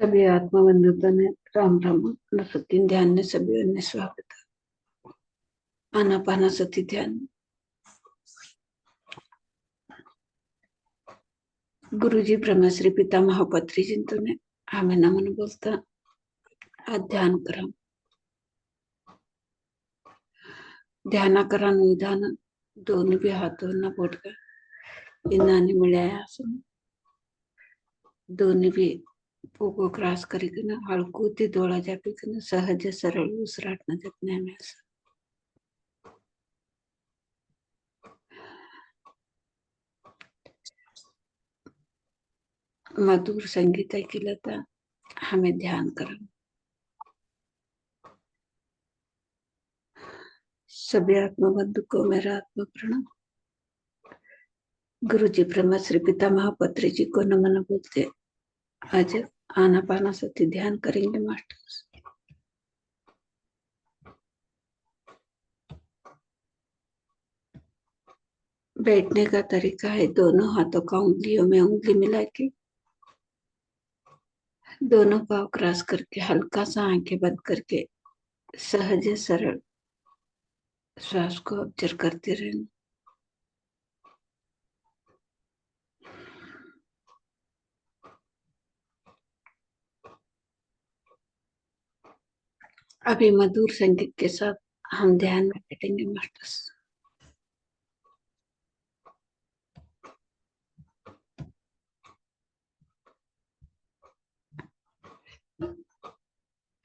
सभी आत्मा बंधुता ने राम राम अनुसति ध्यान ने सभी अन्य स्वागत आनापाना सती ध्यान। गुरुजी ब्रह्मश्री पितामह पत्री चिंतने आम्ही नमन बोलता आज ध्यान करा ध्यानाकरण विधान दोन्ही भी हाथों न बोटका इन्नानी मिळाया असून दोन्ही भी पोको क्रॉस करीकन हळकूती डोळा जापीकन सहज सरळ उसराटना जपने में मधुर संगीत ऐकिलता हमें ध्यान करा। सभी आत्मा बंधु को मेरा आत्मा प्रणाम। गुरु जी ब्रह्मा श्री पितामह पत्री जी को नमन बोलते। आज आनापाना सती ध्यान करेंगे मास्टर्स। बैठने का तरीका है दोनों हाथों का उंगलियों में उंगली मिला के दोनों पाँव क्रॉस करके हल्का सा आंखें बंद करके सहज सरल श्वास को ऑब्जर्व करते रहना। अभी मधुर संगीत के साथ हम ध्यान में बैठेंगे मास्टर्स।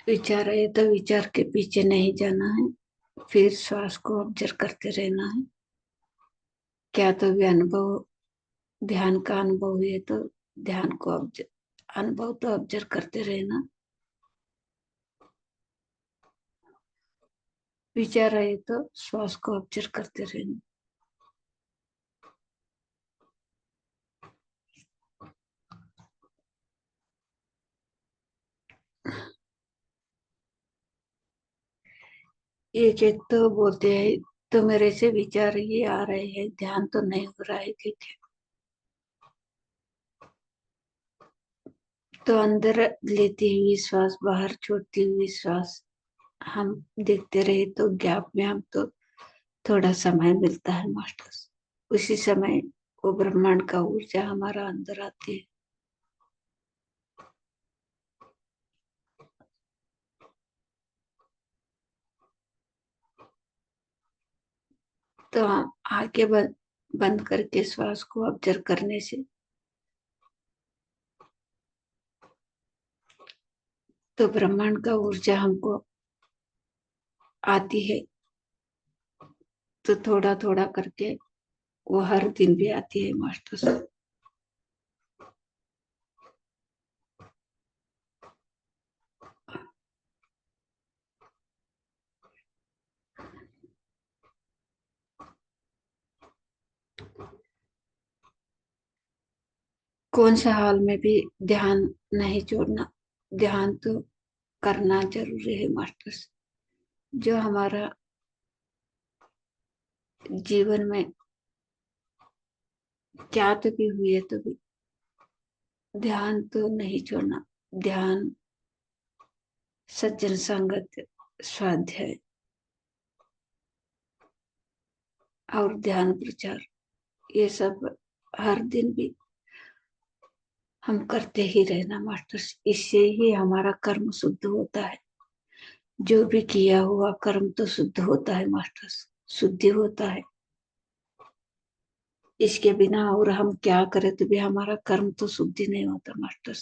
विचार आए तो विचार के पीछे नहीं जाना है, फिर श्वास को ऑब्जर्व करते रहना है। क्या तो भी अनुभव ध्यान का अनुभव हुए तो ध्यान को अनुभव तो ऑब्जर्व करते रहना। विचार आए तो श्वास को ऑब्जर्व करते रहना। एक एक तो बोलते हैं तो मेरे से विचार ये आ रहे हैं, ध्यान तो नहीं हो रहा है, ठीक है। तो अंदर लेती हुई श्वास बाहर छोड़ती हुई श्वास हम देखते रहे तो गैप में हम तो थोड़ा समय मिलता है मास्टर्स। उसी समय वो ब्रह्मांड का ऊर्जा हमारा अंदर आती है। तो आंखें बंद करके श्वास को ऑब्जर्व करने से तो ब्रह्मांड का ऊर्जा हमको आती है। तो थोड़ा थोड़ा करके वो हर दिन भी आती है मास्टर्स। कौन सा हाल में भी ध्यान नहीं छोड़ना, ध्यान तो करना जरूरी है मास्टर्स। जो हमारा जीवन में क्या तो भी हुए तो भी ध्यान तो नहीं छोड़ना। ध्यान, सज्जन संगत, स्वाध्याय और ध्यान प्रचार ये सब हर दिन भी हम करते ही रहना मास्टर्स। इससे ही हमारा कर्म शुद्ध होता है। जो भी किया हुआ कर्म तो शुद्ध होता है मास्टर्स, शुद्धि होता है। इसके बिना और हम क्या करें तो भी हमारा कर्म तो शुद्धि नहीं होता मास्टर्स।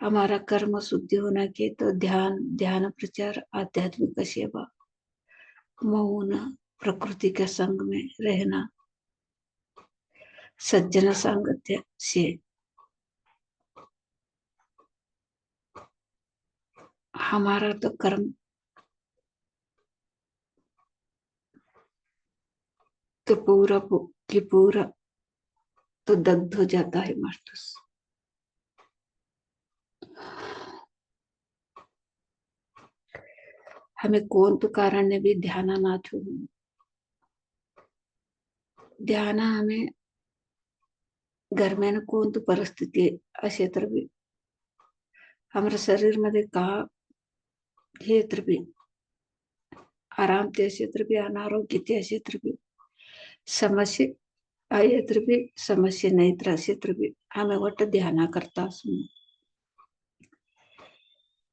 हमारा कर्म शुद्धि होना के तो ध्यान, ध्यान प्रचार, आध्यात्मिक सेवा, मौन, प्रकृति के संग में रहना, सज्जन सांगत्य से हमारा तो कर्म तो पूरा की पूरा तो दग्ध हो जाता है मास्टर्स। हमें कौन तो कारण ने भी ध्यान ना छोड़ना। ध्यान हमें गरम्यानं कोणती परिस्थिती असे तर बी हमारे शरीर मध्ये का हे तर भी आराम ते क्षेत्र भी अनारोग्य ते क्षेत्र भी समस्या आहे तर भी समस्या नाही तर क्षेत्र भी आम्ही वाट ध्याना करता असून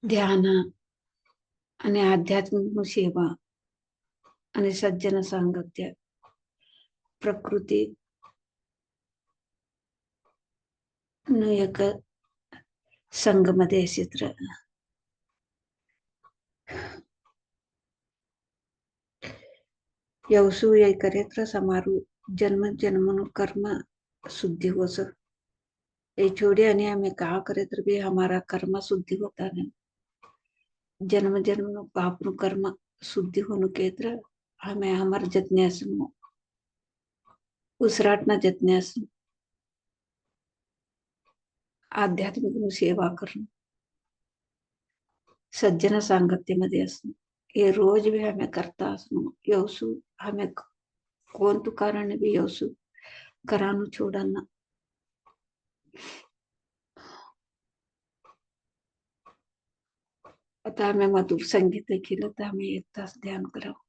ध्यान आणि आध्यात्मिक सेवा आणि सज्जन सांगत्य प्रकृती एक संघ क्षेत्र यवसु एकरेत्र समारू जन्म जन्म कर्म शुद्धि हो सक ये छोड़े आणि हमें कहा करे तर भी हमारा कर्म शुद्धि होता नहीं जन्म जन्म पाप कर्म शुद्धि होने के तरह हमें हमारे जतन्यास उसराटना जतन्यास आध्यात्मिक सेवा करणं सज्जन सांगत्यामध्ये असणं हे रोज भी हमें करता असणं यवसु हमें कोण तू कारण भी यवसु करानु छोडणं आता हमें मधुर संगीत केलं तर हमें 1 तास ध्यान करावं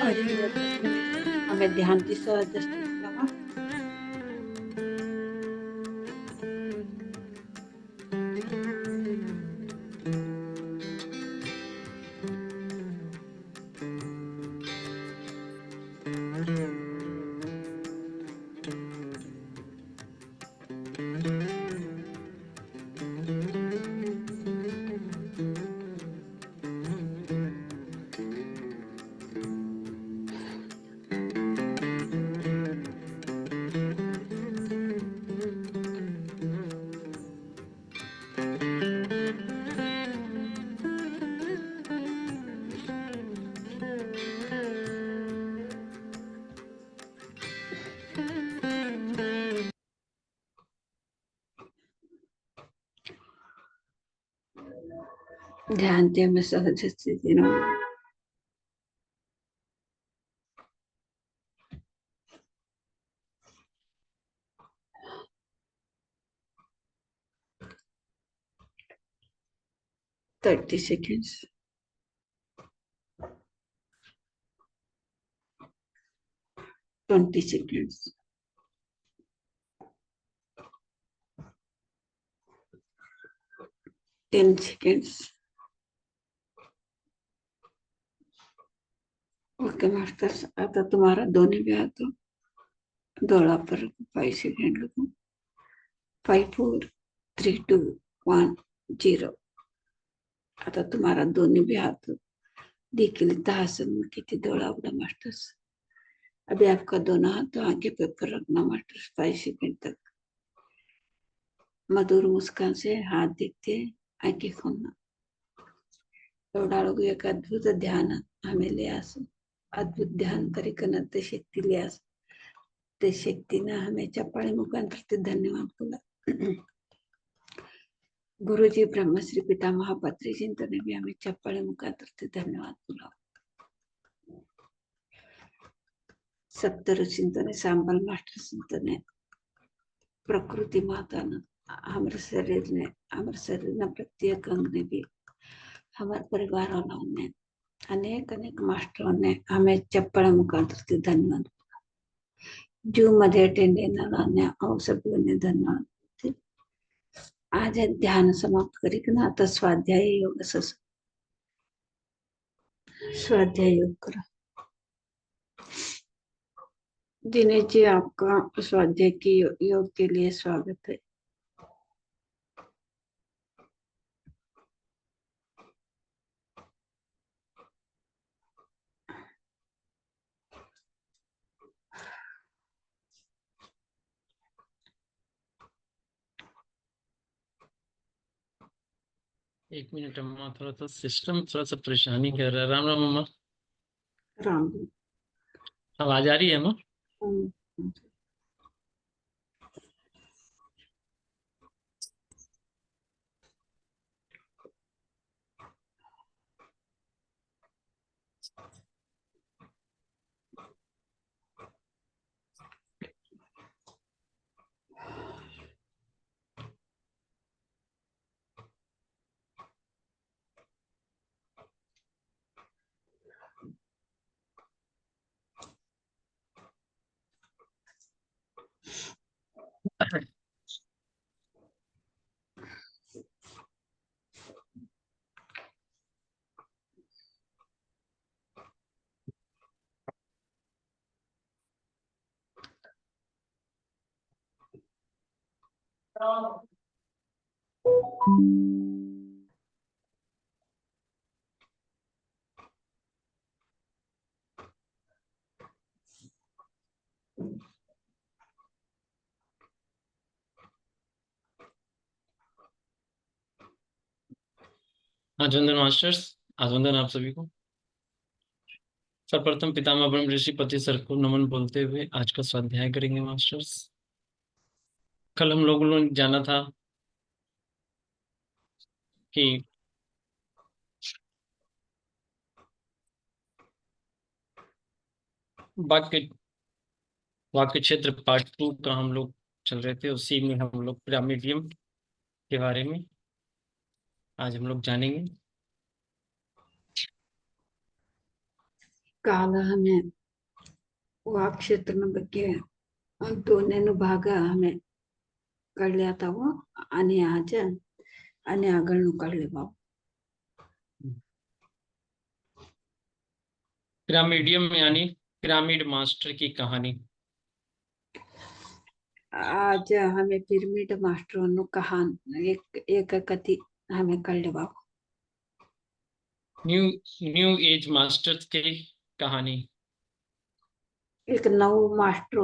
हमें ध्यान की सहज स्थितीला ध्यान ते हमें सहज स्थिति 30 seconds. Twenty seconds. 10 seconds. Okay masters, आता तुम्हारा दोन्ही भी हाथ डोळा पर 5 सेकंड लगू. 5 4 3 2 1 0. आता तुम्हारा दोनों भी हाथ देखिए आसन में कितनी दौड़ा उड़ा मास्टर्स. अभी आपका दोनों हाथ आगे पे पर रखना मास्टर्स 5 सेकंड तक. मधुर मुस्कान से हाथ देखते आंखें खोलना. एवढा एक अद्भुत ध्यान हमें ले आसो. अद्भुत ध्यान करिकन ते शक्ती ले आसो. ते शक्तीने हमें चप्पाळी मुखांतर ते धन्यवाद बोला. गुरुजी ब्रह्मश्री पितामह पत्री चिंतने भी हमें चप्पाळी मुखांतर ते धन्यवाद बोला. सत्तर चिंतने सांबल मास्टर चिंतने प्रकृति माता ने हमारे शरीर ने प्रत्येक अंग ने भी हमारे परिवार वालों ने अनेक अनेक मास्टरों ने हमें चप्पड़ मुखांतर धन्यवाद. जू मध्ये अटेंड और सभी ने धन्यवाद. आज ध्यान समाप्त करी आता स्वाध्याय योग स्वाध्याय योग करा. दिनेश जी, आपका स्वाध्याय की योग के लिए स्वागत है. एक मिनट अम्मा, थोड़ा सा सिस्टम थोड़ा सा परेशानी कर रहा है. राम राम अम्मा. राम. आवाज आ रही है अम्मा? आज वंदन मास्टर्स, आज वंदन आप सभी को. सर्वप्रथम पितामह ब्रह्म ऋषि पति सर को नमन बोलते हुए आज का स्वाध्याय करेंगे मास्टर्स. कल हम लोगों ने जाना था कि वाक्य क्षेत्र पार्ट 2 का हम लोग चल रहे थे. उसी में हम लोग पिरामिडियम के बारे में आज हम लोग जानेंगे. ಕಾಲಹಮೆ ವಾಕ್ ಕ್ಷೇತ್ರನ ಬಗ್ಗೆ दोन्हीनं भाग हमें कर लिया था वो आणि आज आणि આગળનું કાઢી બાપ पिरामिडियम यानी पिरामिड मास्टर की कहानी। आज हमें पिरामिड मास्टर कहान एक कथी हमें कर ले बाप न्यू न्यू एज मास्टर्स की कहानी। एक नव मास्टर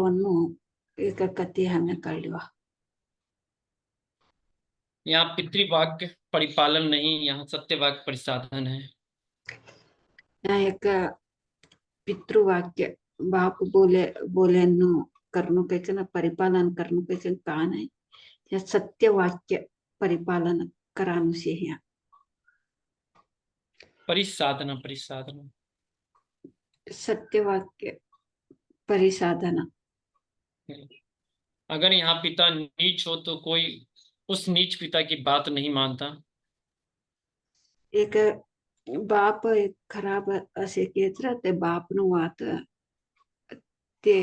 एक कथी हमें कर लिया। यहाँ पितृवाक्य परिपालन नहीं, यहाँ सत्यवाक्य परिसाधन है। यहाँ एक पितृवाक्य बाप बोले करनु कैसे ना परिपालन करनु कैसे कहा नहीं या सत्यवाक्य परिपालन करानु से है परिसाधना परिसाधना सत्यवाक्य परिसाधना। अगर यहाँ पिता नीच हो तो कोई उस नीच पिता की बात नहीं मानता। एक बाप एक खराब असे केत ते बाप नु वात ते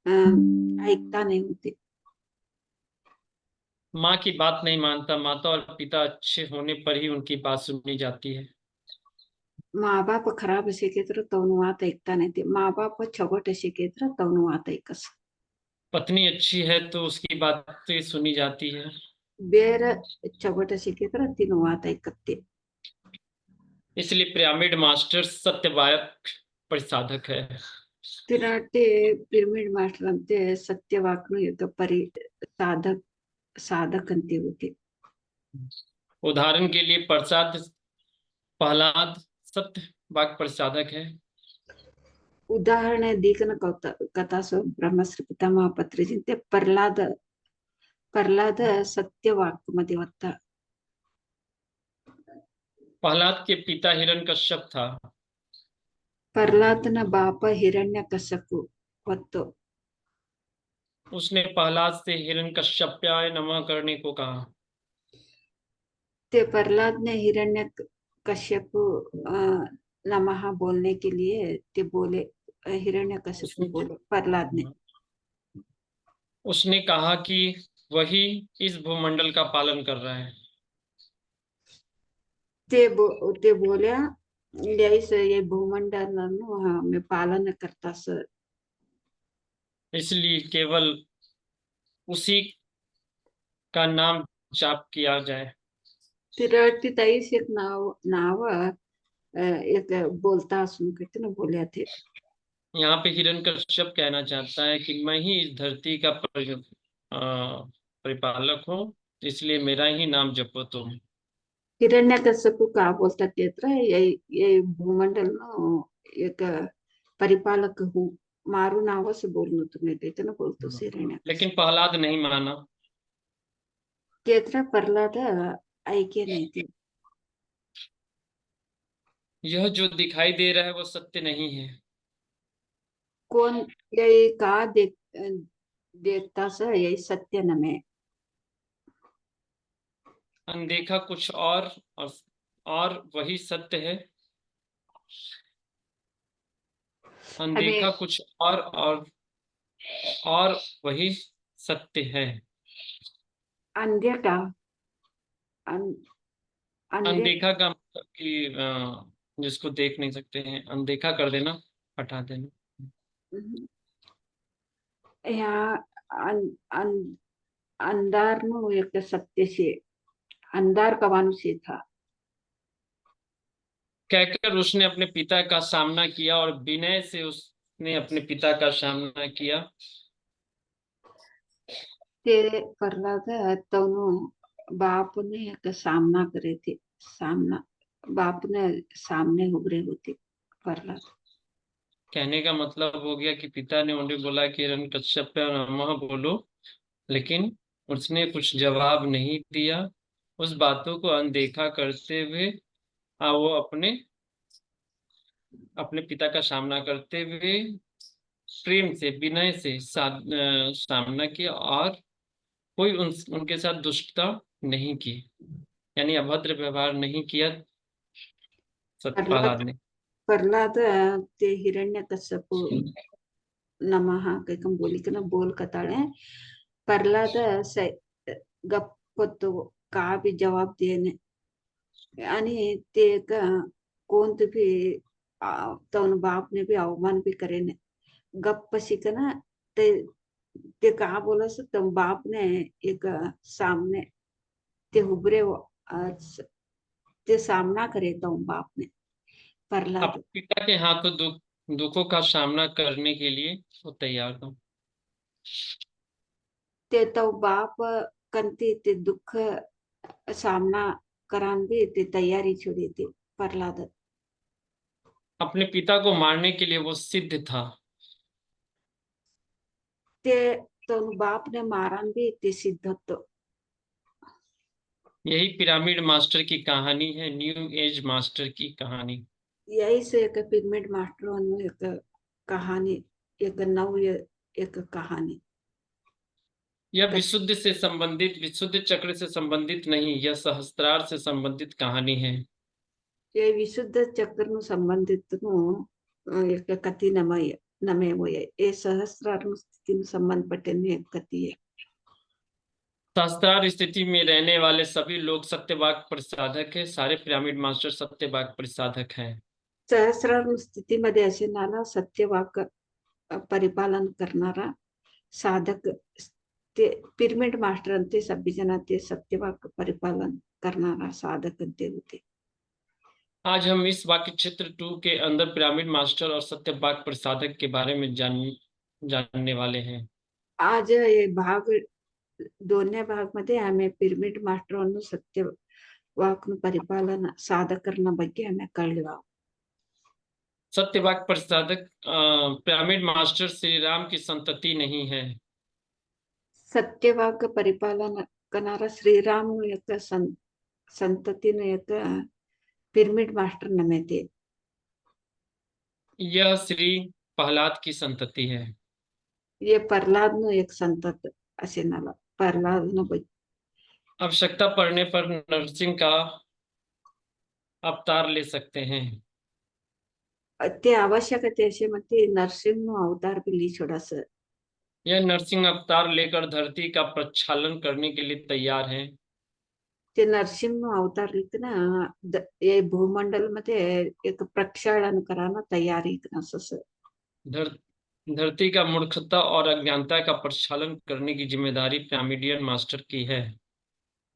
ऐकता नहीं होते। माँ की बात नहीं मानता, माता और पिता अच्छे होने पर ही उनकी बात सुनी जाती है। माँ बाप खराब असे केत तवनु वात ऐकता नहीं थे, माँ बाप छगोट असे केत तवनु वात ऐकस। पत्नी अच्छी है तो उसकी बातें सुनी जाती है। बेर छगोट असे केत तीन वात ऐकते। इसलिए पिरामिड मास्टर सत्यवाक परिसाधक है। तिराटे पिरामिड मास्टर अंते सत्यवाकनु एक साधक साधक अंते होते। उदाहरण के लिए प्रहलाद सत्यवाक परिसाधक है। उदाहरण दीकन कथा सो ब्रह्मश्री पितामह पत्र जिंते प्रहलाद प्रहलाद सत्यवाक मध्ये होता। प्रहलाद के पिता हिरण्यकश्यप था। प्रहलाद न बाप हिरण्यकश्यप होतो। उसने प्रहलाद से हिरण्यकश्यपाय नमः करने को कहा। ते प्रहलाद ने हिरण्यकश्यप नमः बोलने के लिए ते बोले हिरण्यकश्यप बोले प्रहलाद ने। उसने कहा कि वही इस भूमंडल का पालन कर रहा है। ते बोल्या ये भूमंडल में पालन करता सर, इसलिए केवल उसी का नाम जाप किया जाए। तिरटी ताईस एक नाव एक बोलता सुन कहते ना बोले थे। यहाँ पे हिरण्यकश्यप कहना चाहता है कि मैं ही इस धरती का परिपालक हूँ, इसलिए मेरा ही नाम जपो तुम। हिरण्यकश्यप का बोलता कहता है ये भूमंडल नो एक परिपालक हूँ, मारू नाव से बोलना तुम्हें कहते ना बोलतो से हिरण्यकश्यप। लेकिन प्रहलाद नहीं माना। कहता प्रहलाद ऐके नहीं थी। यह जो दिखाई दे रहा है वो सत्य नहीं है। कौन यही का देखता सा यही सत्य न में। अनदेखा कुछ और वही सत्य है। अनदेखा कुछ और वही सत्य है। अंधे का अनदेखा का मतलब कि जिसको देख नहीं सकते हैं, अनदेखा कर देना, हटा देना। यहाँ अंधार नु एक सत्य से अंधार का मनुष्य था। कहकर उसने अपने पिता का सामना किया और विनय से उसने अपने पिता का सामना किया। तेरे प्रहलाद तनु बाप ने एक सामना करे थे, सामना बाप ने सामने उभरे होते प्रहलाद। कहने का मतलब हो गया कि पिता ने उन्हें बोला कि हिरण्यकश्यप पे नमः बोलो, लेकिन उसने कुछ जवाब नहीं दिया। उस बातों को अनदेखा करते हुए वो अपने पिता का सामना करते हुए प्रेम से विनय से सामना किया और कोई उनके साथ दुष्टता नहीं की, यानी अभद्र व्यवहार नहीं किया प्रहलाद ने। प्रहलाद ते हिरण्यकश्यपु नमः कैकम बोली के ना बोल कताड़े प्रहलाद से गप्पतो का भी जवाब देने आणि ते का कोणते भी तवन बाप ने भी अवमान भी करे ने गप्प शिकना ते ते कहा बोला सो तुम बाप ने एक सामने ते उभरे ते सामना करे तुम बाप ने प्रहलाद अपने पिता के हाथों दुखों का सामना करने के लिए वो तैयार था। ते तो बाप कंती ते दुख सामना करान भी ते तैयारी छोड़ी थी प्रहलाद अपने पिता को मारने के लिए वो सिद्ध था। ते तो बाप ने मारान भी ते सिद्धत्व यही पिरामिड मास्टर की कहानी है, न्यू एज मास्टर की कहानी। यही से एक पिरामिड मास्टरों ने एक कहानी एक नव एक कहानी यह विशुद्ध से संबंधित, विशुद्ध चक्र से संबंधित नहीं, यह सहस्त्रार से संबंधित कहानी है। ये विशुद्ध चक्र नु संबंधित नु एक कथि नमे वो ये सहस्रार स्थिति नु संबंध पटे एक कथि है सहस्त्रार स्थिति में रहने वाले सभी लोग सत्यवाक प्रसाधक है। सारे पिरामिड मास्टर सत्यवाक प्रसाधक हैं। सहस्रार स्थिति मध्ये असणारा सत्यवाक परिपालन करणारा साधक ते पिरामिड मास्टर ते सभी जना ते सत्यवाक परिपालन करणारा साधक ते होते आज हम इस वाक्य क्षेत्र 2 के अंदर पिरामिड मास्टर और सत्यवाक प्रसाधक के बारे में जानने वाले हैं। आज ये भाग दोन्ही भाग मध्ये आम्ही पिरामिड मास्टर सत्य वाक परिपालन साधकरना ಬಗ್ಗೆ हमें कळवा सत्यवाक प्रसाधक पिरामिड मास्टर श्री राम की संतति नहीं है। सत्यवाक परिपालन करणारा श्रीराम एक संततीने एक पिरामिड मास्टर नमेते यह श्री प्रहलाद की संतति है। ये प्रहलाद नु एक संतत असे नाला प्रहलाद नु आवश्यकता पड़ने पर नरसिंह का अवतार ले सकते हैं। ते आवश्यकते असे म्हणते नरसिंह अवतार पिली छोडास यह नरसिंह अवतार लेकर धरती का प्रक्षालन करने के लिए तैयार है। ते नरसिंह अवतार लिखना ये भूमंडल मध्ये एक प्रक्षालन कराना तयारी असं धर, धरती का मूर्खता और अज्ञानता का प्रक्षालन करने की जिम्मेदारी पिरामिडियन मास्टर की है।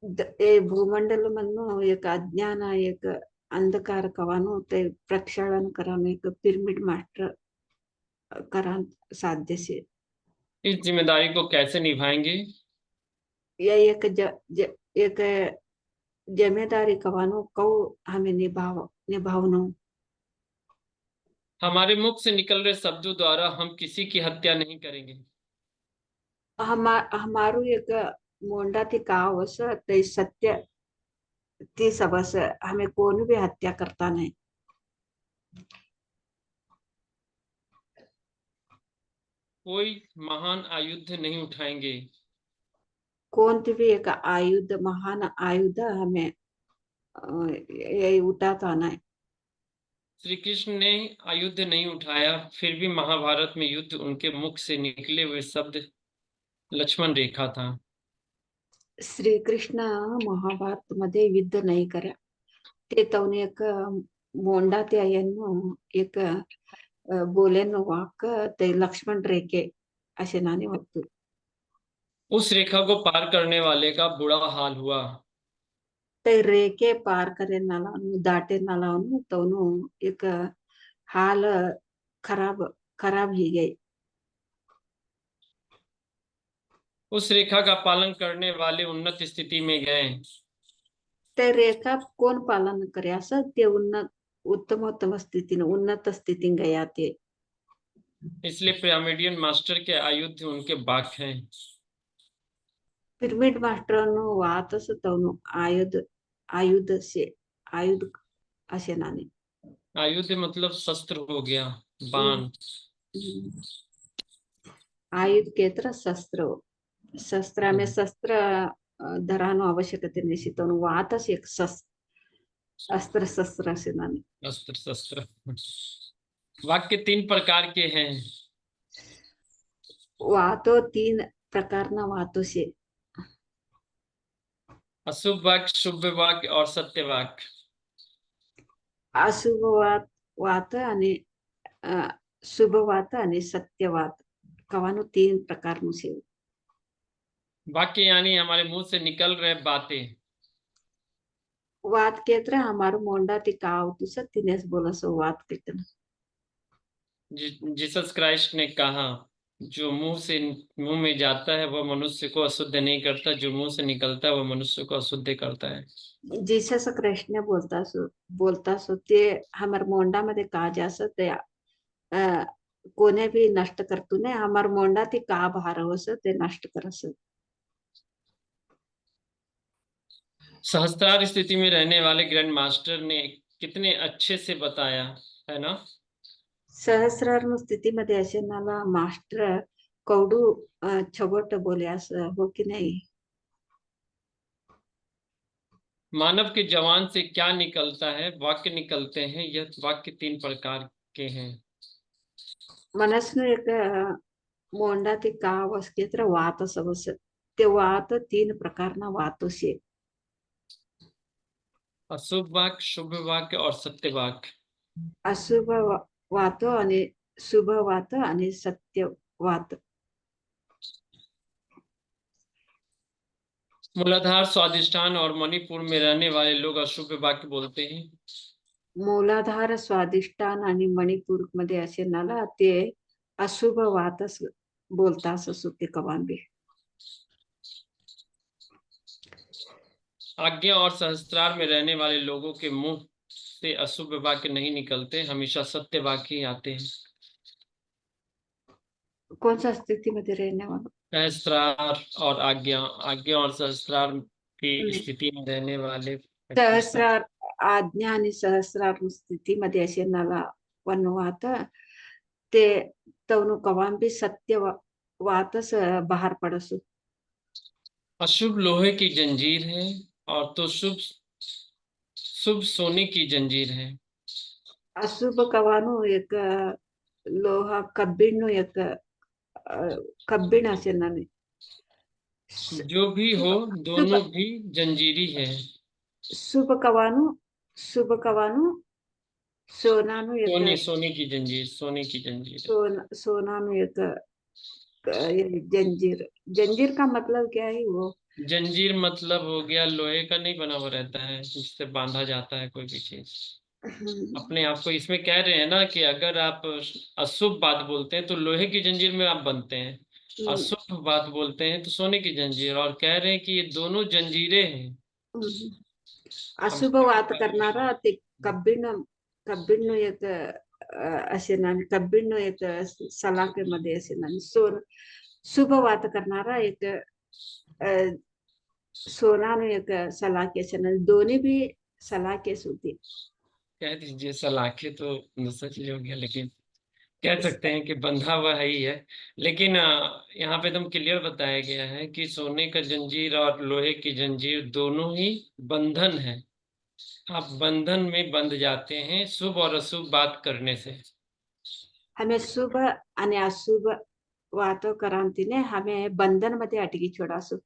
ये भूमंडल मधनं एक अज्ञान एक अंधकार कवानो ते प्रक्षालन कराने एक पिरामिड मास्टर करा साध्य से इस जिम्मेदारी को कैसे निभाएंगे? ये एक एक जिम्मेदारी कवानो कौ हमें निभावनो हमारे मुख से निकल रहे शब्दों द्वारा हम किसी की हत्या नहीं करेंगे। हमारू एक मोंडा थी काव ते सत्य ती सबस हमें कोण भी हत्या करता नहीं कोई महान आयुध नहीं उठाएंगे। कौन भी एक आयुध महान आयुध हमें ये उठाता नहीं श्री कृष्ण ने आयुध नहीं उठाया, फिर भी महाभारत में युद्ध उनके मुख से निकले हुए शब्द लक्ष्मण रेखा था। श्री कृष्ण महाभारत मध्ये युद्ध नहीं करा ते तवने एक मोंडा ते एक बोलेन वाक ते लक्ष्मण रेखे असे नाने वाटतो उस रेखा को पार करने वाले का बुरा हाल हुआ। ते रेखे पार करे नाला दाटे नाला तवनु एक हाल खराब खराब ही गई उस रेखा का पालन करने वाले उन्नत स्थिति में गए। ते रेखा कोण पालन करे असं ते उत्तम स्थितीने उन्नत स्थिती गया ते इसलिए पिरामिडियन मास्टर के आयुध उनके बाक हैं। पिरामिड मास्टर वातस तवनु आयुध से आयुध असे नाने आयुध मतलब शस्त्र हो गया, बाण। आयुध के तरह शस्त्र शस्त्र में शस्त्र धरानो आवश्यकते नहीं तो वातस एक अस्त्र शस्त्र सेनानी। अस्त्र शस्त्र। वाक्य 3 प्रकार के हैं। वातो 3 प्रकारना वातो से। अशुभ वाक्य, शुभ वाक्य और सत्य वाक्य। अशुभ वात आणि शुभ वात आणि सत्य वात कवानु 3 प्रकारનું છે। वाक्य यानी हमारे मुंह से निकल रहे बातें। વાત કેત્ર हमारो मोंडाથી का આવતું છે तिनेच बोलसो વાત केतन। जीसस क्राइस्ट ने कहा, जो मुंह में जाता है वह मनुष्य को अशुद्ध नहीं करता, जो मुंह से निकलता है वह मनुष्य को अशुद्ध करता है। जीसस कृष्ण बोलता सो ते हमार मोंडामध्ये का जास ते कोणे भी नष्ट करतो ने हमार मोंडाથી का भारवस ते नष्ट करस। सहस्त्रार स्थिति में रहने वाले ग्रैंड मास्टर ने कितने अच्छे से बताया है ना। सहस्रार स्थितीमध्ये असणारा मास्टर कवडू छबट बोल्यास हो की नाही। मानव के जवान से क्या निकलता है, वाक्य निकलते हैं। यह वाक्य 3 प्रकार के हैं। मनसनु एक मोंडाથી का वस्केत्र वात सबस ते वात 3 प्रकारना वातो से। अशुभ वाक्य, शुभ वाक्य और सत्य वाक्य। अशुभ वात आणि शुभ वात आणि सत्य वात। मूलाधार, स्वादिष्टान और मणिपुर में रहने वाले लोग अशुभ वाक्य बोलते हैं। मूलाधार, स्वादिष्टान आणि मणिपूर मध्ये असणारा ते अशुभ वातस बोलतास सुते कवान भी। आज्ञा और सहस्त्रार में रहने वाले लोगों के मुंह से अशुभ वाक्य नहीं निकलते, हमेशा सत्य वाक्य ही आते हैं। कौन सा स्थिति में रहने वाला। सहस्त्रार और आज्ञा, आज्ञा और सहस्त्रार की नहीं, स्थिति में रहने वाले व्यक्ति। सहस्रार आज्ञा आणि सहस्रार स्थितीमध्ये असणारा वनवात ते तवनु कवान भी सत्य वातस बाहर पडसो। अशुभ लोहे की जंजीर है और तो शुभ शुभ सोने की जंजीर है। अशुभ कवानु एक लोहा कब्बिण एक कब्बिण असणारे। जो भी हो, शुभ दोनों भी जंजीरी है। शुभ कवानु शुभ कवानु सोनानु एक सोने की जंजीर, सोने की जंजीर है। सोनानु एक ये जंजीर। जंजीर का मतलब क्या है वो। जंजीर मतलब हो गया लोहे का नहीं बना हुआ रहता है, जिससे बांधा जाता है कोई भी चीज। अपने आप को इसमें कह रहे हैं ना कि अगर आप अशुभ बात बोलते हैं तो लोहे की जंजीर में आप बनते हैं, अशुभ बात बोलते हैं तो सोने की जंजीर। और कह रहे हैं कि ये दोनों जंजीरें हैं। हम अशुभ वात करणारा ते कब्बिण कब्बिण एक असेना कब्बिण एक सलाखेमध्ये असेना सोन शुभ वात करणारा एक सोनानु एक सलाखे असेना दोन्ही भी सलाखेच होती। कह दीजिए सलाखे तो दूसरा चीज हो गया, लेकिन कह सकते हैं कि बंधा हुआ है ही है। लेकिन यहाँ पे एकदम क्लियर बताया गया है कि सोने का जंजीर और लोहे की जंजीर दोनों ही बंधन है। आप बंधन में बंध जाते हैं शुभ और अशुभ बात करने से। हमें शुभ आणि अशुभ वातो करांतीने हमें बंधन मध्ये अटकी छोडासो।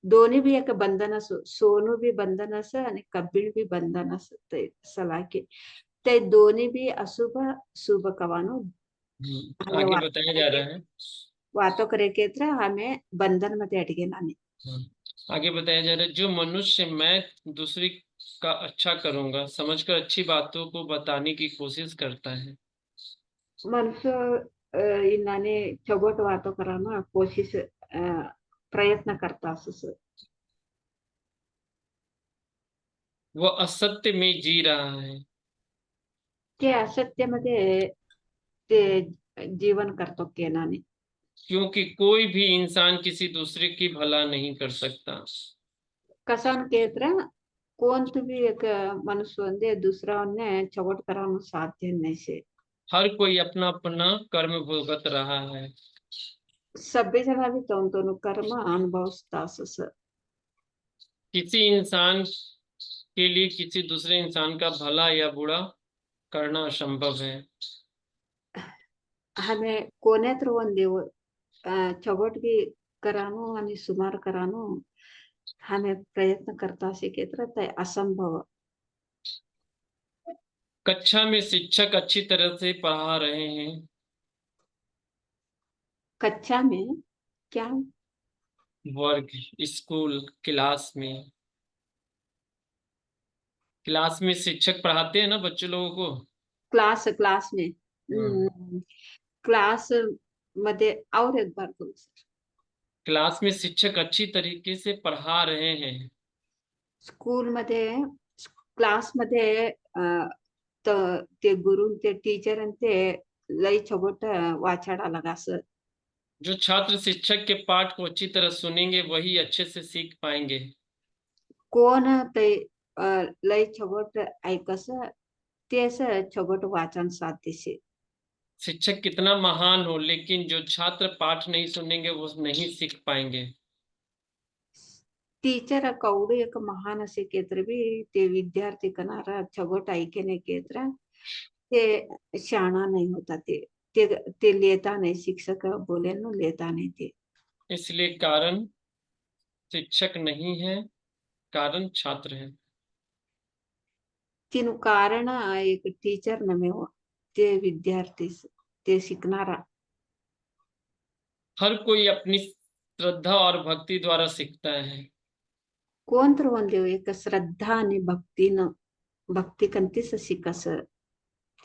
दोन्ही भी एक बंधन असो सोनू भी बंधन अस आणि कब्बिण भी बंधन अस ते सलाखे ते दोन्ही भी अशुभ शुभ कवानु हमें आगे बताया जा रहा है। वातो करे के हमें बंधन मध्ये अटके नाने। आगे बताया जा रहा है, जो मनुष्य मैं दूसरी का अच्छा करूंगा समझकर अच्छी बातों को बताने की कोशिश करता है। मनुष्य इन्हाने चौबट वातो कराना कोशिश प्रयत्न करता असं वह असत्य में जी रहा है। ते असत्यामध्ये ते जीवन करतो केनाने। क्योंकि कोई भी इंसान किसी दूसरे की भला नहीं कर सकता। कसान केत्र कौन भी एक मनुष्य ಒಂದೇ दूसराने चौबट कराना साध्य नहीं से। हर कोई अपना अपना कर्म भुगत रहा है। सभ्य जना भी तो कर्म अनुभव असं। किसी इंसान के लिए किसी दूसरे इंसान का भला या बुरा करना असंभव है। हमें कोने तर ಒಂದೇವು चौबट भी करानो आणि सुमार करानो हमें प्रयत्न करता शिकेत्र ते असंभव। कक्षा में शिक्षक अच्छी तरह से पढ़ा रहे हैं। कक्षा में क्या? वर्ग, स्कूल, क्लास में शिक्षक पढ़ाते हैं ना बच्चे लोगों को। क्लास क्लास में हाँ। क्लास मध्ये और एक बार बोलो सर। क्लास में शिक्षक अच्छी तरीके से पढ़ा रहे हैं। स्कूल मध्ये क्लास मध्ये ते गुरु ते टीचर आणि ते लई छोबट वाचाडा लगा सर। जो छात्र शिक्षक के पाठ को अच्छी तरह सुनेंगे वही अच्छे से सीख पाएंगे। कोण ते लई छोबट ऐकस तेच छोबट वाचन साध्य से। शिक्षक कितना महान हो, लेकिन जो छात्र पाठ नहीं सुनेंगे वो नहीं सीख पाएंगे। टीचर कौडू एक महान असे केत्र भी ते विद्यार्थी कनारा छोबट ऐकेने केत्र ते शाणा नहीं होता ते लेता नहीं, शिक्षक बोले न लेता नहीं ते। इसलिए कारण शिक्षक नहीं है, कारण छात्र है। तीन कारण एक टीचर नमे हो ते विद्यार्थी ते शिकणारा। हर कोई अपनी श्रद्धा और भक्ति द्वारा सीखता है। कोण तर म्हणले एक श्रद्धा आणि भक्तीनं भक्ती कंतीच शिकस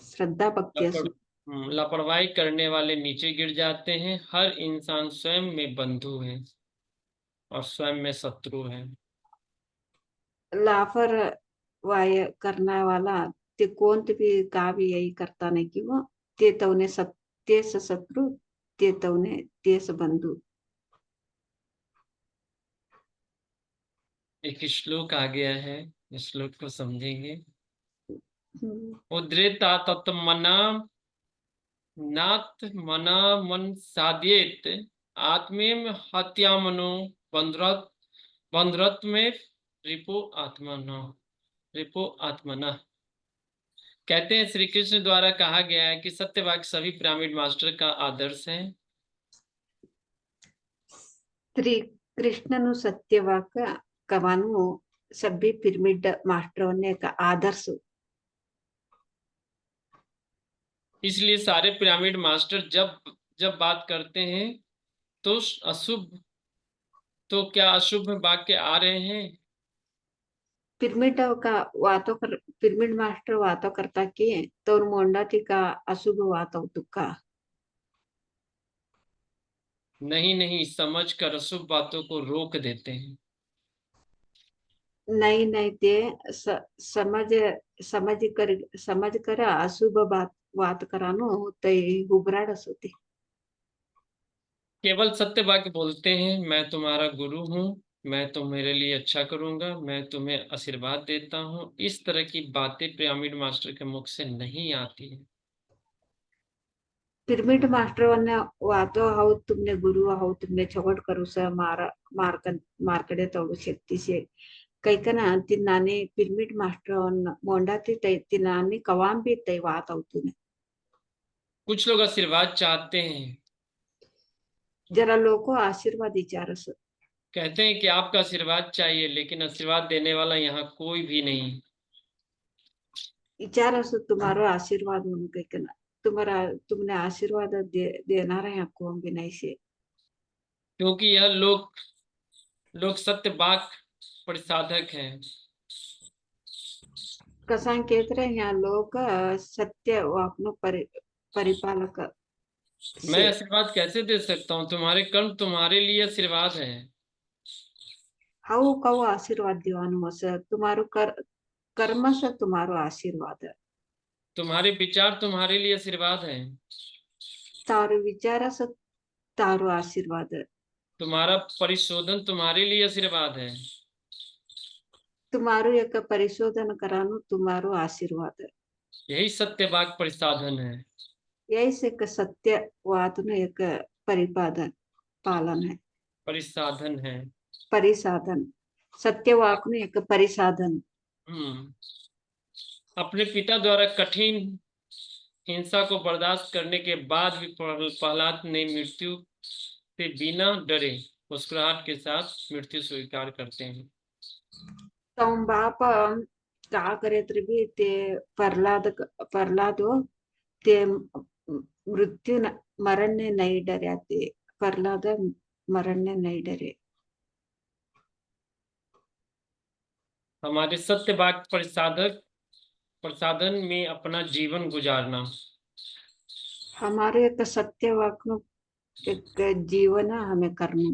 श्रद्धा भक्ती लापर- असून। लापरवाही करने वाले नीचे गिर जाते हैं। हर इंसान स्वयं में बंधु है और स्वयं में शत्रु है। लापरवाही करना वाला ते कोणते भी का भी यही करता नहीं किंवा ते तवने तेच शत्रु ते तवने तेच बंधु। एक श्लोक आ गया है, इस श्लोक को समझेंगे। हम्म। उद्रेतात्मना नाथ मना मन साध्येत आत्मेम हत्यामनो बंधुरत बंधुरत में रिपो आत्मना। कहते हैं श्री कृष्ण द्वारा कहा गया है कि सत्यवाक सभी पिरामिड मास्टर का आदर्श है। श्री कृष्ण नु सत्यवाक कवानु सभी पिरामिड मास्टरों ने का आदर्श। इसलिए सारे पिरामिड मास्टर जब जब बात करते हैं तो अशुभ, तो क्या अशुभ वाक्य आ रहे हैं? पिरामिड का वातो कर पिरामिड मास्टर वातो करता कि तो मोंडा ती का अशुभ वातो तुका। नहीं नहीं, समझ कर अशुभ बातों को रोक देते हैं। नहीं नहीं ते समझ समझ कर अशुभ बात करानो ते हुबराडस होती। केवल सत्य वाक्य बोलते हैं, मैं तुम्हारा गुरु हूँ, मैं तुम्हारे लिए अच्छा करूंगा, मैं तुम्हें आशीर्वाद देता हूँ। इस तरह की बातें पिरामिड मास्टर के मुख से नहीं आती है। पिरामिड मास्टर ने वातो हाउ तुमने गुरु हाउ तुमने छवट करू स मार्कडे तोडू शक्ति से कई कना तिन्नाने पिरामिड मास्टर मोंडा तिन्नाने कवाम भी तय वात అవుతుంది। कुछ लोग आशीर्वाद चाहते हैं, जरा लोग को आशीर्वाद विचारस कहते हैं कि आपका आशीर्वाद चाहिए, लेकिन आशीर्वाद देने वाला यहाँ कोई भी नहीं। विचारस तुम्हारा आशीर्वाद म्हणून कई कना तुम्हारा तुमने आशीर्वाद देना रहे आपको हम भी नहीं से। क्योंकि यह लोग सत्य वाक प्रसाधक हैं। कसा कहत रहे यहाँ लोग सत्य वाकनो परिपालक मैं से। आशीर्वाद कैसे दे सकता हूँ? तुम्हारे कर्म तुम्हारे लिए आशीर्वाद है। हाउ कव आशीर्वाद दिवानो असं तुम्हारो कर्म से तुम्हारो आशीर्वाद है। तुम्हारे विचार तुम्हारे लिए आशीर्वाद है। तारो विचार से तारो आशीर्वाद है। तुम्हारा परिशोधन तुम्हारे लिए आशीर्वाद है। तुम्हारो एक परिशोधन करानो तुम्हारो आशीर्वाद है। यही सत्य वाक प्रसाधन है। यही से एक सत्यवाद ने एक परिपादन पालन है। परिसाधन है। परिसाधन सत्यवाक ने एक परिसाधन। हम्म। अपने पिता द्वारा कठिन हिंसा को बर्दाश्त करने के बाद भी प्रहलाद ने मृत्यु से बिना डरे मुस्कुराहट के साथ मृत्यु स्वीकार करते हैं। तव बाप का करे भी ते प्रहलाद हो ते मृत्यु मरण ने नहीं डरे ते प्रहलाद मरण ने नहीं डरे। हमारे सत्यवाक प्रसाधन में अपना जीवन गुजारना। हमारे एक सत्य वाक्य एक जीवन हमें करना।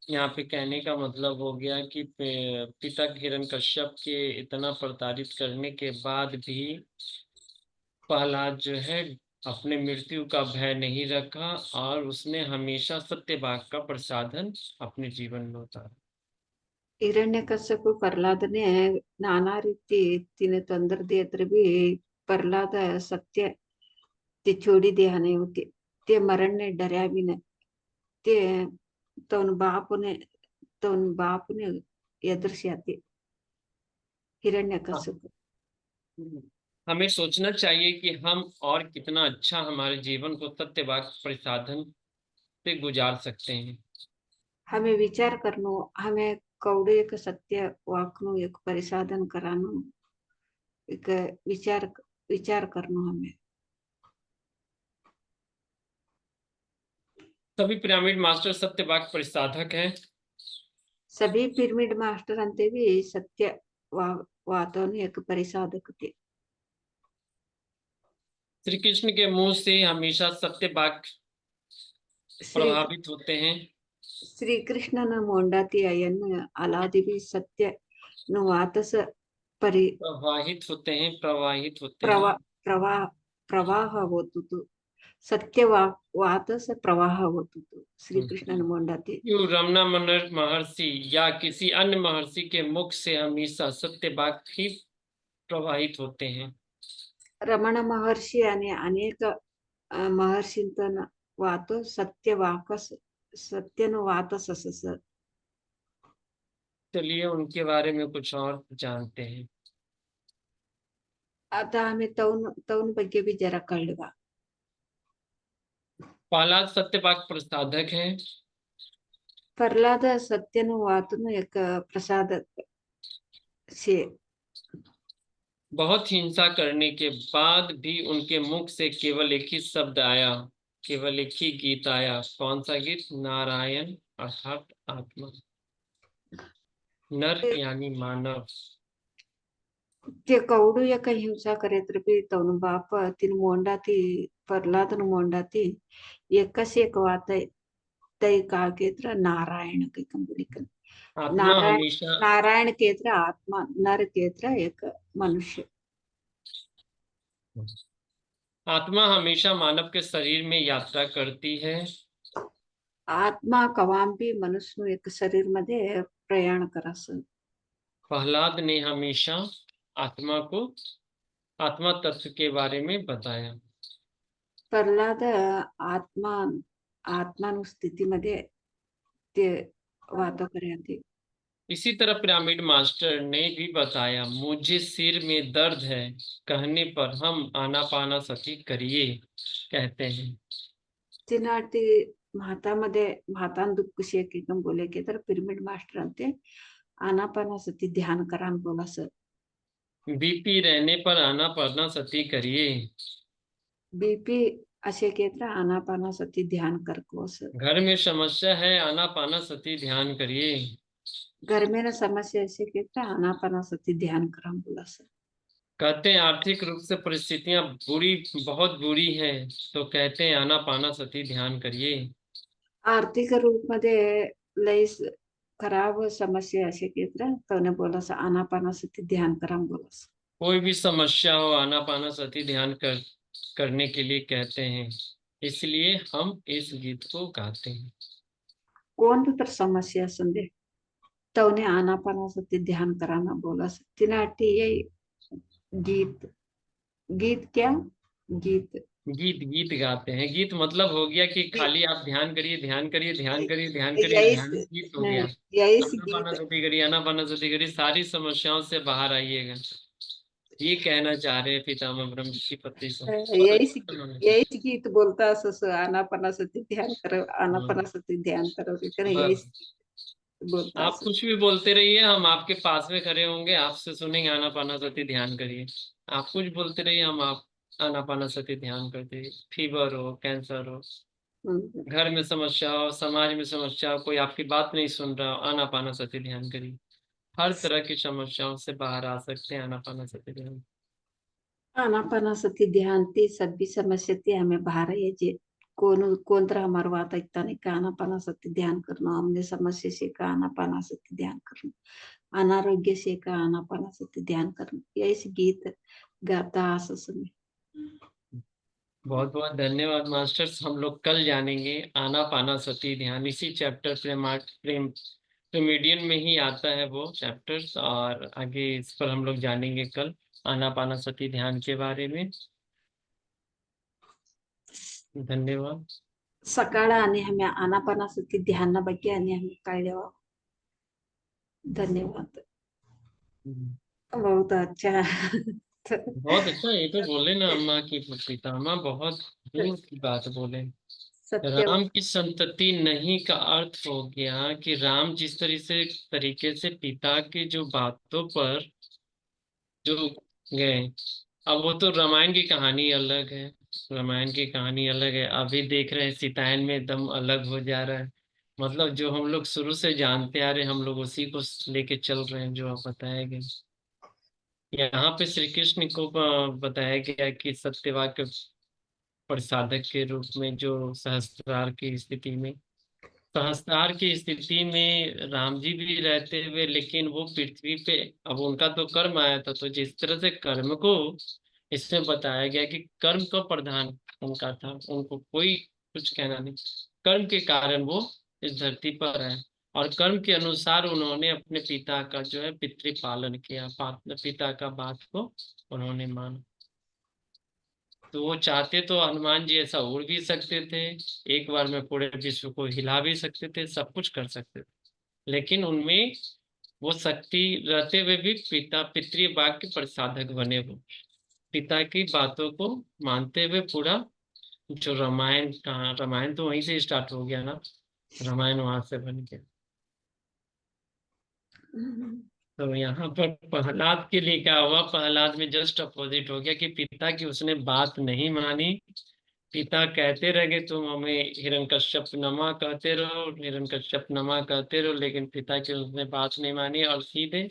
यहाँ पे कहने का मतलब हो गया कि पिता हिरण्यकश्यप के इतना प्रताड़ित करने के बाद भी प्रहलाद जो है अपने मृत्यु का भय नहीं रखा और उसने हमेशा सत्यवाक का प्रसाधन अपने जीवन में उतारा। ಹಿರಣ್ಯಕಶ್ಯಪು ಪ್ರಹ್ಲಾದನೆ ನಾನಾ ರೀತಿ ತಿನ್ನ ತೊಂದರೆ देत्र भी प्रहलाद सत्य ते छोड़ी दे हने होते ते मरण ने डरया भी ने ते तवन बाप ने एदर्श आते हिरण्यकश्यपु। हमें सोचना चाहिए कि हम और कितना अच्छा हमारे जीवन को सत्यवाक प्रसाधन से गुजार सकते हैं। हमें विचार करनो हमें कौड़े एक सत्य वाकनो एक परिसाधन करानो एक विचार विचार करनो हमें। सभी पिरामिड मास्टर सत्यवाक प्रसाधक हैं। सभी पिरामिड मास्टर अंते भी सत्य वातों एक परिसाधक थे। श्री कृष्ण के मुंह से हमेशा सत्यवाक प्रभावित होते हैं। श्री कृष्ण न मोंडाती अयन अलादि भी सत्य न वातस परि प्रवाहित होते हैं, प्रवाहित होते हैं। प्रवाह प्रवाह प्रवाह होतु सत्य वातस प्रवाह होतु श्री कृष्ण न मोंडाती। क्यों रमना महर्षि या किसी अन्य महर्षि के मुख से हमेशा सत्यवाक ही प्रवाहित होते हैं। रमण महर्षि आणि अनेक महर्षींतन वातो सत्य वाकस सत्यन वातस असस। चलिए उनके बारे में कुछ और जानते हैं। आता हमें तौन तौन ಬಗ್ಗೆ भी जरा कळवा। प्रहलाद सत्यवाक प्रसाधक हैं। प्रहलाद सत्यन वातनु एक प्रसाद से बहुत हिंसा करने के बाद भी उनके मुख से केवल एक ही शब्द आया, केवल एक ही गीत आया। कौन सा गीत? नारायण अर्थात आत्मा, नर यानी मानव। ते कौडू एक हिंसा करे भी तौन बाप तीन मोंडा थी प्रहलाद मोंडा थी एक एक बात है तय का केत्र नारायण के कंबलिकन आत्मा नारायण हमेशा नारायण केत्र आत्मा नर केत्र एक मनुष्य। आत्मा हमेशा मानव के शरीर में यात्रा करती है। आत्मा कवाम भी मनुष्य एक शरीर मध्ये प्रयाण करस। प्रहलाद ने हमेशा आत्मा को आत्मा तत्व के बारे में बताया। प्रहलाद आत्मा आत्मा स्थिति मध्ये ते वातो करे। इसी तरह पिरामिड मास्टर ने भी बताया, मुझे सिर में दर्द है कहने पर हम आनापानासती करिए कहते हैं। तिनाटी महातामध्ये महातान दुःख शेक एकदम बोले की तर पिरामिड मास्टर अंते आनापानासती ध्यान करान बोला सर। बीपी रहने पर आनापानासती करिए। बीपी असे केत्र आनापानासती ध्यान करको सर। घर में समस्या है, आनापानासती ध्यान करिए। घर में न समस्या ऐसे केत्र आनापानासती ध्यान करान बोला सर। कहते हैं आर्थिक रूप से परिस्थितियां बहुत बुरी हैं, तो कहते हैं आनापानासती ध्यान करिए। आर्थिक रूप मध्ये लई खराब समस्या असे केत्र तवने बोला सा आनापानासती ध्यान करान बोला सा। कोई भी समस्या हो, आनापानासती ध्यान करने के लिए कहते हैं। इसलिए हम इस गीत को गाते हैं। कोण तर समस्या संदे तवने आनापानासती ध्यान कराना बोला सा। तिनाटी ये गीत गीत क्या गीत गीत गीत गाते हैं। गीत मतलब हो गया कि गीत खाली आप ध्यान करिए, ध्यान करिए, ध्यान करिए, ध्यान करिए, यही ध्यान, गीत हो हाँ, गया। यही गीत। आनापानसति करिए, आनापानसति करिए, सारी समस्याओं से बाहर आइएगा। ये कहना चाह रहे हैं पितामह ब्रह्म ऋषि पत्नी से। बहुत यही अच्छा उन्होंने यही गीत बोलता असं आनापानासती ध्यान करो, हम्म, आनापानासती ध्यान करो, यही बस बोलता आप असं। कुछ भी बोलते रहिए, हम आपके पास में खड़े होंगे, आपसे सुनेंगे आनापानसति ध्यान करिए। आप कुछ बोलते रहिए, हम आप आनापानसति ध्यान करते रहिए। फीवर हो, कैंसर हो, हम्म। घर में समस्या हो, समाज में समस्या हो, कोई आपकी बात नहीं सुन रहा हो, आनापानसति ध्यान करिए। हर तरह की समस्याओं से बाहर आ सकते हैं आनापानसति ध्यान। आनापानासती ध्यान ती सभी समस्या ती हमें बाहर यायचे। कोण तर हमारा वात ऐकता नहीं का आनापानासती ध्यान करणं, हमने समस्या से का आनापानासती ध्यान करणं, अनारोग्य से का आनापानासती ध्यान करणं, यही गीत गाता असं समय। बहुत बहुत धन्यवाद मास्टर्स। हम लोग कल जानेंगे आनापानसति ध्यान, इसी चैप्टर प्रेम प्रेमिडियन में ही आता है वो चैप्टर्स, और आगे इस पर हम लोग जानेंगे कल आनापानसति ध्यान के बारे में। धन्यवाद। सकाळ आणि हमें आनापानासती ध्यान ಬಗ್ಗೆ आणि हमें कळवा। धन्यवाद। बहुत अच्छा। बहुत अच्छा, ये तो बोले ना अम्मा की पिता, अम्मा बहुत दूर की बात बोले। सत्य। राम की संतति नहीं का अर्थ हो गया कि राम जिस तरीके से पिता की जो बातों पर जो गए। अब वो तो रामायण की कहानी अलग है, रामायण की कहानी अलग है। अभी देख रहे हैं सीतायन में एकदम अलग हो जा रहा है। मतलब जो हम लोग शुरू से जानते आ रहे हैं, हम लोग उसी को लेके चल रहे हैं जो आप बताए गए। यहाँ पे श्री कृष्ण को बताया गया कि सत्यवाक प्रसादक के रूप में, जो सहस्त्रार की स्थिति में, सहस्त्रार की स्थिति में राम जी भी रहते हुए, लेकिन वो पृथ्वी पे, अब उनका तो कर्म आया था, तो जिस तरह से कर्म को इसमें बताया गया कि कर्म का प्रधान उनका था, उनको कोई कुछ कहना नहीं। कर्म के कारण वो इस धरती पर है, और कर्म के अनुसार उन्होंने अपने पिता का जो है पितृ पालन किया, पिता का बात को उन्होंने माना। तो वो चाहते तो हनुमान जी ऐसा उड़ भी सकते थे, एक बार में पूरे विश्व को हिला भी सकते थे, सब कुछ कर सकते थे, लेकिन उनमें वो शक्ति रहते हुए भी पिता पितृ वाक्य प्रसाधक बने। वो पिता की बातों को मानते हुए पूरा जो रामायण, कहा रामायण तो वहीं से स्टार्ट हो गया ना, रामायण वहां से बन गया। तो यहाँ पर प्रहलाद के लिए क्या हुआ, प्रहलाद में जस्ट अपोजिट हो गया कि पिता की उसने बात नहीं मानी। पिता कहते रह गए तुम हमें हिरण्यकश्यप नमा कहते रहो, हिरण्यकश्यप नमा कहते रहो, लेकिन पिता की उसने बात नहीं मानी, और सीधे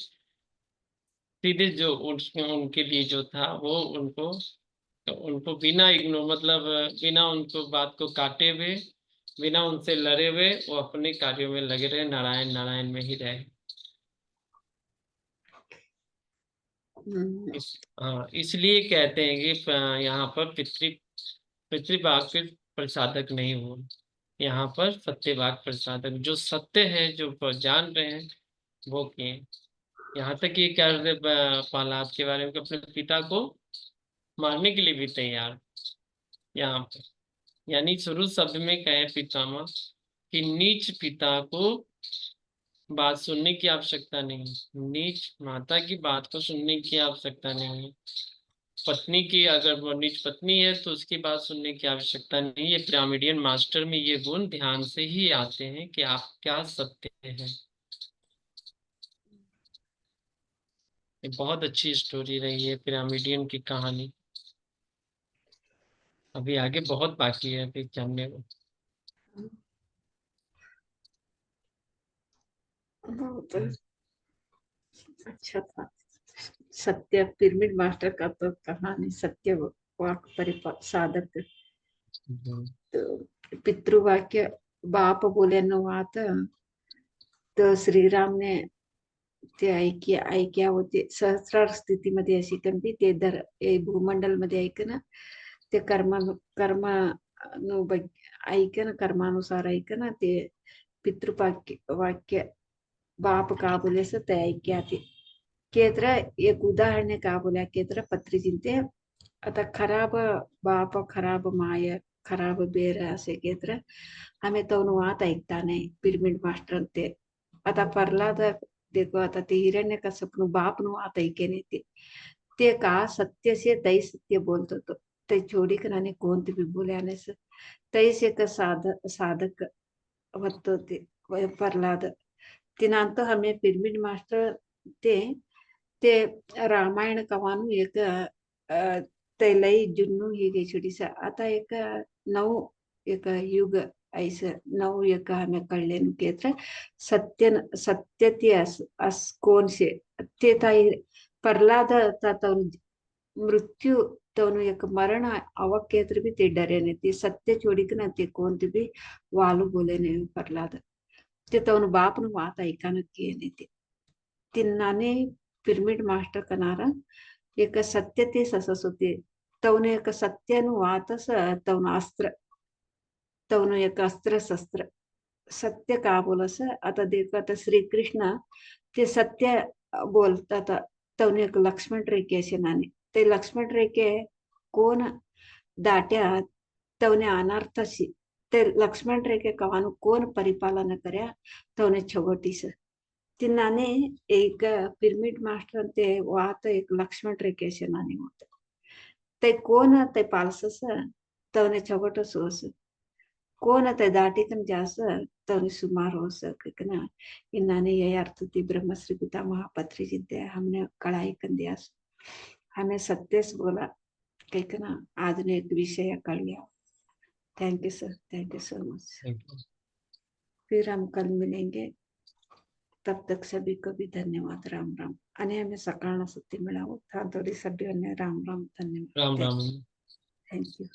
सीधे जो उनके लिए जो था वो उनको, उनको बिना इग्नोर, मतलब बिना उनको बात को काटे हुए, बिना उनसे लड़े हुए, वो अपने कार्यों में लगे रहे, नारायण नारायण में ही रहे। हाँ, इसलिए कहते हैं कि यहाँ पर पितृवाक्य के प्रसादक नहीं हुआ, यहाँ पर सत्यवाक प्रसादक, जो सत्य है जो जान रहे हैं वो किए। यहाँ तक ये कह रहे प्रहलाद के बारे में कि अपने पिता को मारने के लिए भी तैयार। यहाँ पर यानी शुरू शब्द में कहे पितामह कि नीच पिता को बात सुनने की आवश्यकता नहीं है, नीच माता की बात को सुनने की आवश्यकता नहीं है। पत्नी की अगर वो नीच पत्नी है तो उसकी बात सुनने की आवश्यकता नहीं है। पिरामिडियन मास्टर में ये गुण ध्यान से ही आते हैं कि आप क्या सत्य हैं। ये बहुत अच्छी स्टोरी रही है पिरामिडियन की कहानी। अभी आगे बहुत बाकी है अभी जानने को। बहुत अच्छा था। सत्य पिरामिड मास्टर का तो कहानी सत्य वाक परिसाधक। हम्म, तो पितृवाक्य बाप बोले वात, तर श्रीरामने ते ऐक्या होते सहस्रार स्थितीमध्ये अशी कंपी ते भूमंडल मध्ये ऐक ना, ते कर्म ऐक ना, कर्मानुसार ऐक ना, ते पितृवाक्य बाप का बोले ते ऐक्या ते केत्र एक उदाहरण का बोला केत्र पत्री चिंते आता खराब बाप खराब माय खराब बेर असे घेतलं आम्ही तो वात ऐकता नाही पिरमिड मास्टर ते आता प्रल्हाद देखो आता ते हिरण्य कसप बाप नु वात ऐके नाही ते का सत्य से तई सत्य बोलतो तो ते छोडी कराने कोणते बी बोल्याने तैस एक साधक होतो ते प्रल्हाद तिनांत हमें पिरमिड मास्टर ते ते रामायण कवानु एक ते लई जुन्नू ही गई छोटी सा आता एक नऊ एक युग ऐसे नऊ एक हमें कळले केत्र सत्य सत्य ते अस कोण से ते ताई प्रल्हाद तवन मृत्यू तवन एक मरण अव केत्र भी ते डरे ने ते सत्य छोड़ी ना ते कोण ते भी वालू बोले ने प्रल्हाद ते तवन बाप नु वात ऐकान किए ने ते तिन्नाने पिरमिड मास्टर कनारा एक सत्य ते ससस होते तवन एक सत्य नु वातस तवन अस्त्र तवन एक अस्त्र शस्त्र सत्य का बोलस आता देखो आता श्री कृष्ण ते सत्य बोलतात तवन एक लक्ष्मण रेखे असे नाणे ते लक्ष्मण रेखे कोण दाट्या तवने अनर्थशी ते लक्ष्मण रेखे कवानु कोण परिपालन कर्या तवने छगोटीस तिनाने एक पिरमिड मास्टर ते वात एक लक्ष्मण रेखे असे नाणे होत ते कोण ते पालसस तवने छगोट सोस कोण ते दाटिकन जास तवने सुमार होस कना इन्नाने ये अर्थ ती ब्रह्मश्री पिता महापत्री जिद्दे हमने कड़ाई कर दिया हमें सत्य बोला कहना आदमी एक विषय कर लिया thank you sir thank you so much फिर हम कल मिलेंगे तब तक सभी को भी धन्यवाद राम राम आणि हमें सकाळ सत्य मिळावं था थोडी सगळ्यांना राम राम राम धन्यवाद राम। Thank you